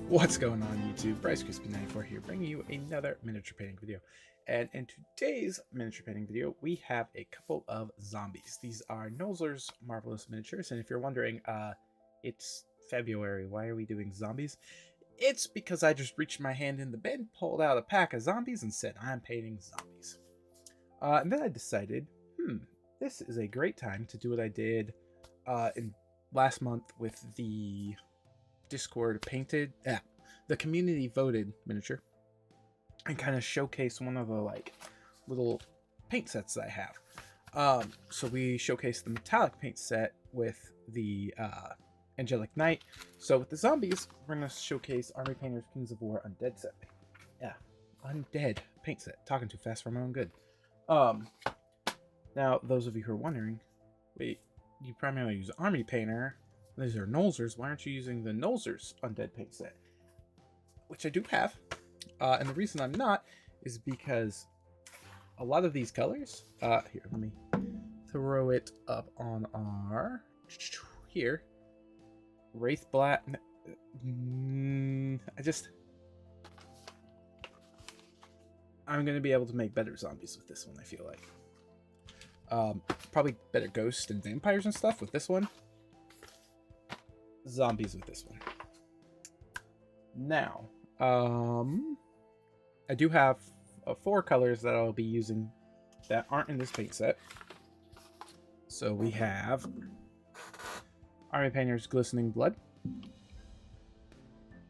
What's going on YouTube? Bryce Crispy94 here, bringing you another miniature painting video. And in today's miniature painting video, we have a couple of zombies. These are Nolzur's Marvelous Miniatures, and if you're wondering, it's February, why are we doing zombies? It's because I just reached my hand in the bin, pulled out a pack of zombies, and said, I'm painting zombies. And then I decided, this is a great time to do what I did in last month with the Discord painted, the community voted miniature, and kind of showcase one of the little paint sets that I have. So we showcased the metallic paint set with the Angelic Knight. So with the zombies, we're gonna showcase Army Painter's Kings of War Undead set. Yeah, Undead paint set. Talking too fast for my own good. Now those of you who are wondering, wait, you primarily use Army Painter. These are Nolzur's. Why aren't you using the Nolzur's Undead paint set? Which I do have. And the reason I'm not is because a lot of these colors... here, let me throw it up on our... Here. Wraith Black... I'm going to be able to make better zombies with this one, I feel like. Probably better ghosts and vampires and stuff with this one. Zombies with this one. Now, I do have 4 colors that I'll be using that aren't in this paint set. So we have Army Painter's Glistening Blood,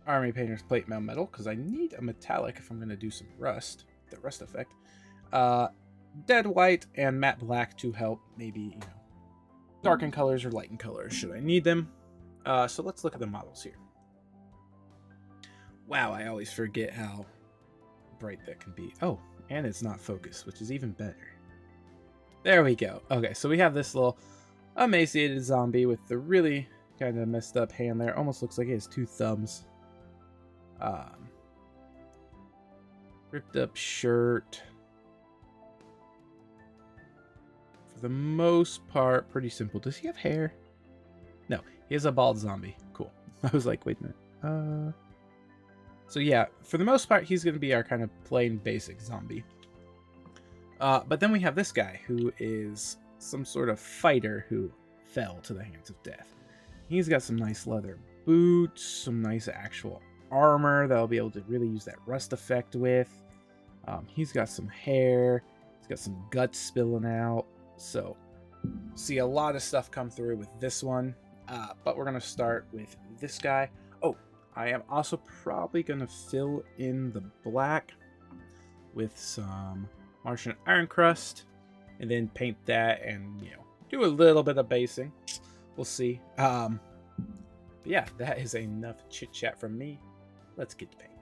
Army Painter's Plate Mail Metal, because I need a metallic if I'm going to do some rust, the rust effect, Dead White, and Matte Black to help maybe, darken colors or lighten colors should I need them. So let's look at the models here. Wow, I always forget how bright that can be. Oh, and it's not focused, which is even better. There we go. Okay, so we have this little emaciated zombie with the really kind of messed up hand there. Almost looks like he has 2 thumbs. Ripped up shirt. For the most part, pretty simple. Does he have hair? No, he has a bald zombie. Cool. I was like, wait a minute. So yeah, for the most part, he's going to be our kind of plain basic zombie. But then we have this guy who is some sort of fighter who fell to the hands of death. He's got some nice leather boots, some nice actual armor that I'll be able to really use that rust effect with. He's got some hair. He's got some guts spilling out. So see a lot of stuff come through with this one. But we're going to start with this guy. Oh, I am also probably going to fill in the black with some Martian Iron Crust and then paint that and, do a little bit of basing. We'll see. But yeah, that is enough chit chat from me. Let's get to painting.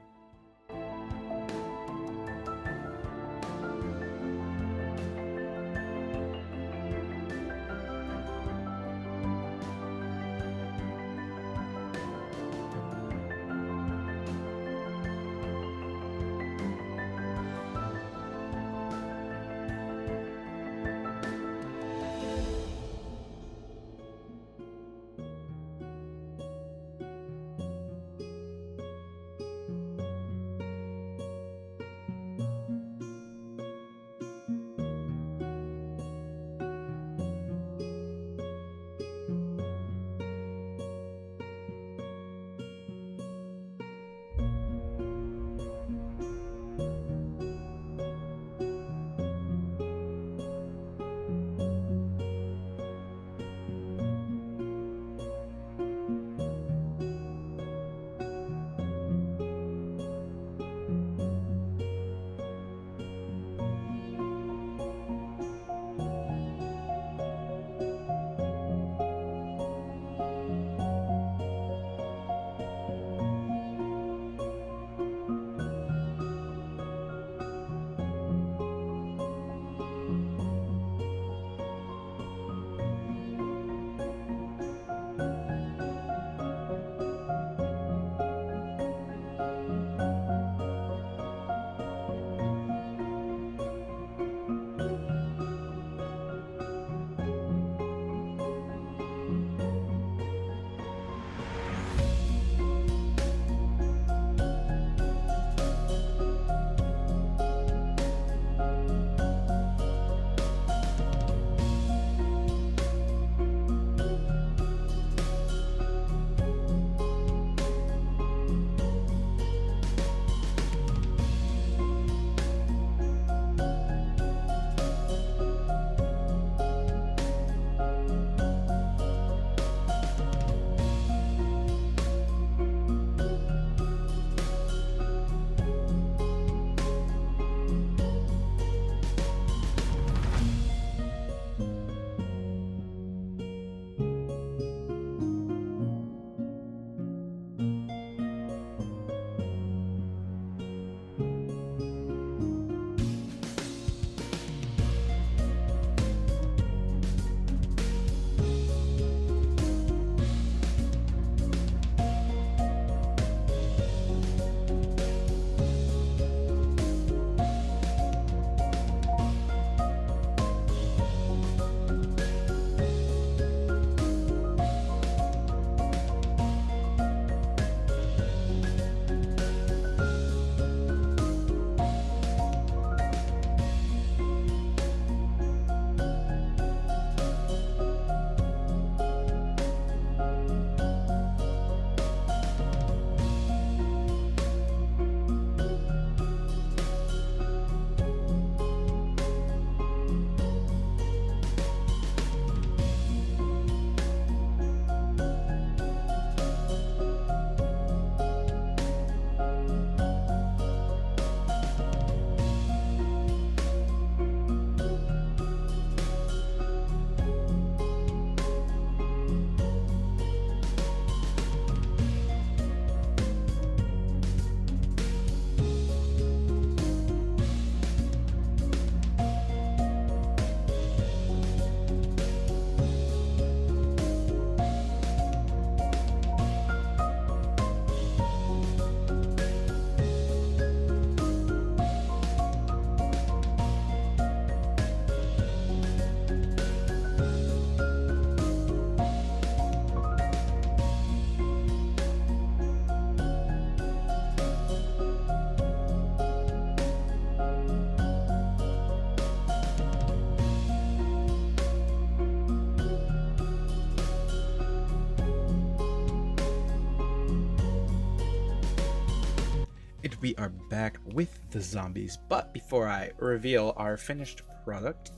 And we are back with the zombies, but before I reveal our finished product,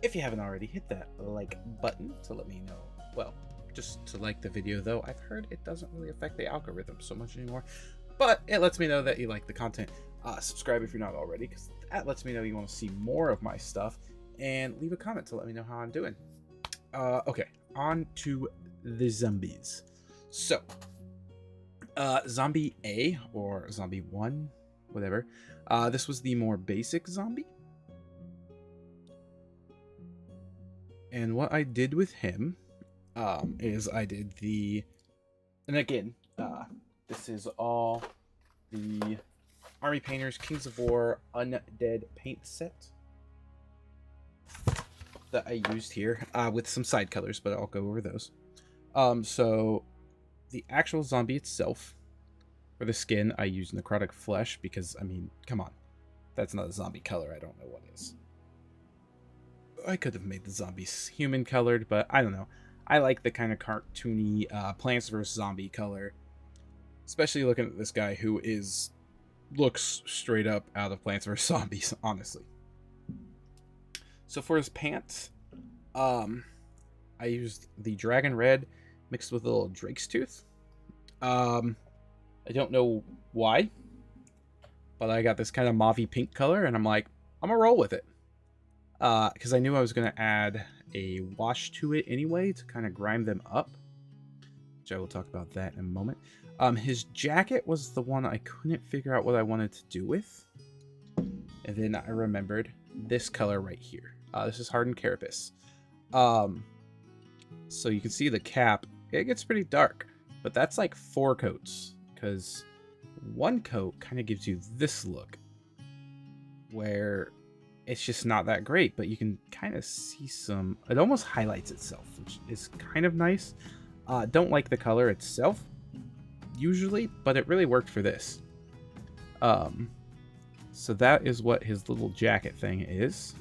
if you haven't already, hit that like button to let me know. Well, just to like the video though. I've heard it doesn't really affect the algorithm so much anymore, but it lets me know that you like the content. Subscribe if you're not already, because that lets me know you want to see more of my stuff, and leave a comment to let me know how I'm doing. Okay, on to the zombies. So zombie A, or zombie 1, whatever, this was the more basic zombie, and what I did with him is I did the, and again, this is all the Army Painters Kings of War Undead paint set that I used here, with some side colors, but I'll go over those. So the actual zombie itself, for the skin, I used necrotic flesh because, I mean, come on. That's not a zombie color. I don't know what is. I could have made the zombies human colored, but I don't know. I like the kind of cartoony Plants vs. Zombie color. Especially looking at this guy who looks straight up out of Plants vs. Zombies, honestly. So for his pants, I used the dragon red mixed with a little drake's tooth. I don't know why, but I got this kind of mauvey pink color, and I'm like, I'm gonna roll with it. Because I knew I was gonna add a wash to it anyway to kind of grime them up, which I will talk about that in a moment. His jacket was the one I couldn't figure out what I wanted to do with, and then I remembered this color right here. This is hardened carapace. So you can see the cap, it gets pretty dark, but that's like 4 coats, because 1 coat kind of gives you this look where it's just not that great, but you can kind of see some, it almost highlights itself, which is kind of nice. Don't like the color itself usually, but it really worked for this. So that is what his little jacket thing is.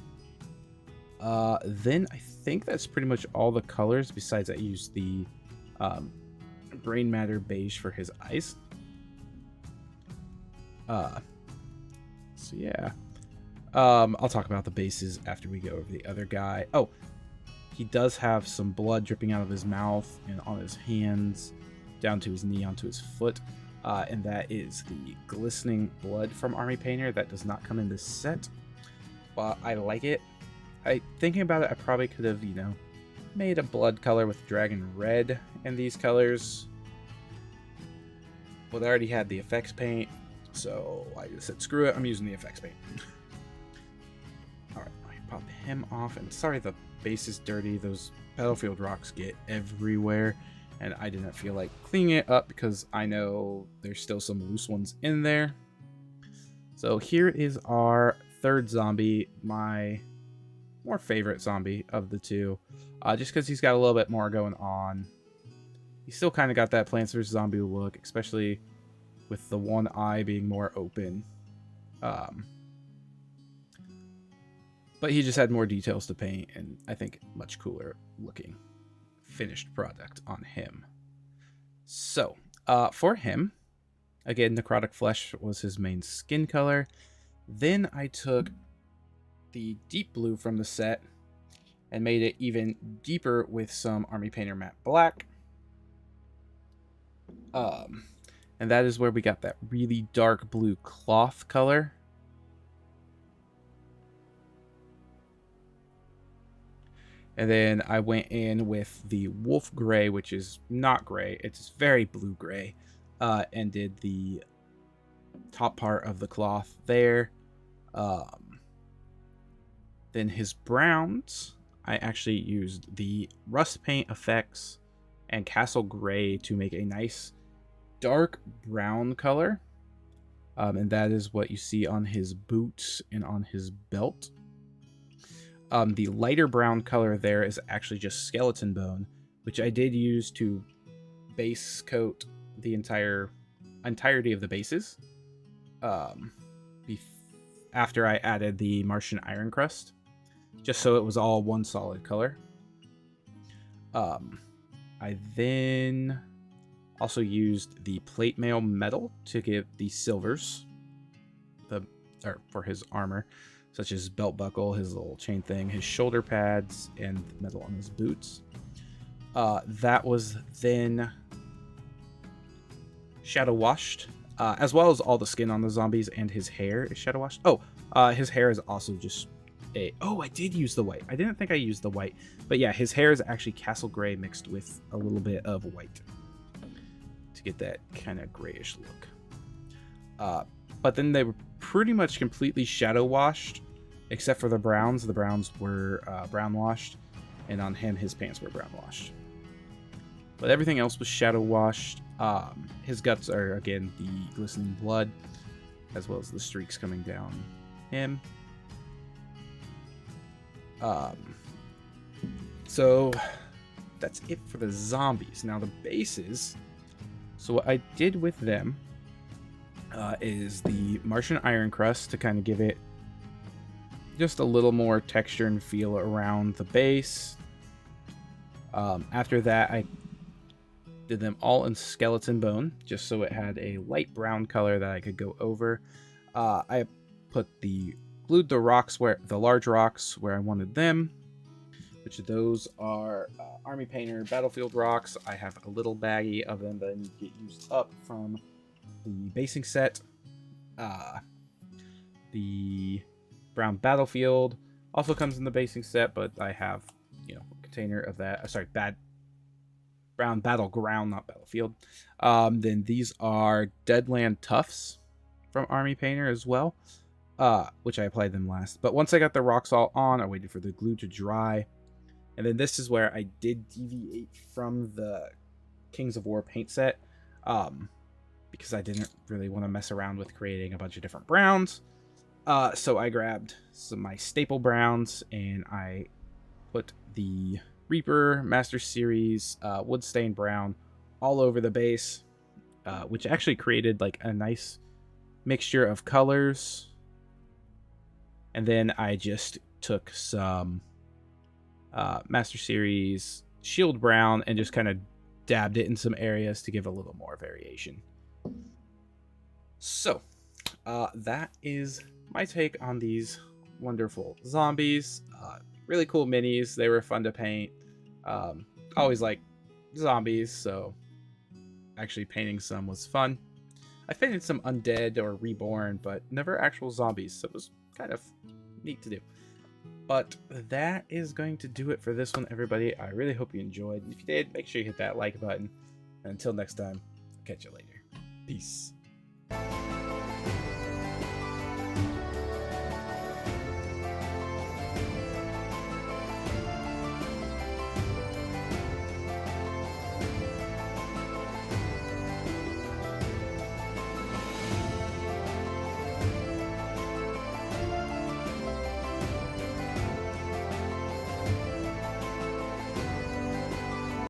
Then I think that's pretty much all the colors, besides I used the brain matter beige for his eyes. So yeah, I'll talk about the bases after we go over the other guy. Oh, he does have some blood dripping out of his mouth and on his hands, down to his knee, onto his foot, and that is the glistening blood from Army Painter. That does not come in this set, but I like it. Thinking about it, I probably could have, made a blood color with dragon red and these colors, but I already had the effects paint, so I just said screw it, I'm using the effects paint. Alright, I pop him off, and sorry the base is dirty, those battlefield rocks get everywhere, and I didn't feel like cleaning it up because I know there's still some loose ones in there. So here is our third zombie, my more favorite zombie of the two, just because he's got a little bit more going on. He's still kind of got that Plants vs. Zombie look, especially with the one eye being more open. But he just had more details to paint, and I think much cooler looking finished product on him. So, for him, again, necrotic flesh was his main skin color. Then I took the deep blue from the set and made it even deeper with some Army Painter matte black. And that is where we got that really dark blue cloth color. And then I went in with the wolf gray, which is not gray, it's very blue gray, and did the top part of the cloth there. Then his browns, I actually used the rust paint effects and castle gray to make a nice dark brown color. And that is what you see on his boots and on his belt. The lighter brown color there is actually just skeleton bone, which I did use to base coat the entirety of the bases. After I added the Martian iron crust, just so it was all one solid color. I then also used the plate mail metal to give the silvers. or for his armor, such as belt buckle, his little chain thing, his shoulder pads, and metal on his boots. That was then shadow washed, as well as all the skin on the zombies, and his hair is shadow washed. Oh, his hair is also just I did use the white. I didn't think I used the white, but yeah, his hair is actually castle gray mixed with a little bit of white to get that kind of grayish look. But then they were pretty much completely shadow washed, except for the browns. The browns were brown washed, and on him, his pants were brown washed. But everything else was shadow washed. His guts are, again, the glistening blood, as well as the streaks coming down him. So that's it for the zombies. Now the bases. So what I did with them is the Martian Iron Crust to kind of give it just a little more texture and feel around the base. After that, I did them all in skeleton bone, just so it had a light brown color that I could go over. I glued the rocks the large rocks where I wanted them, which those are Army Painter Battlefield rocks. I have a little baggie of them that I need to get used up from the basing set. The Brown Battlefield also comes in the basing set, but I have, a container of that. Sorry, Brown Battleground, not Battlefield. Then these are Deadland Tufts from Army Painter as well, which I applied them last. But once I got the rocks all on, I waited for the glue to dry. And then this is where I did deviate from the Kings of War paint set, because I didn't really want to mess around with creating a bunch of different browns. So I grabbed my staple browns, and I put the Reaper Master Series Wood Stain Brown all over the base, which actually created like a nice mixture of colors. And then I just took some Master Series Shield Brown and just kind of dabbed it in some areas to give a little more variation. So that is my take on these wonderful zombies. Really cool minis. They were fun to paint. Always like zombies, so actually painting some was fun. I painted some undead or reborn, but never actual zombies, so it was kind of neat to do. But that is going to do it for this one, everybody. I really hope you enjoyed. If you did, make sure you hit that like button. And until next time, catch you later. Peace.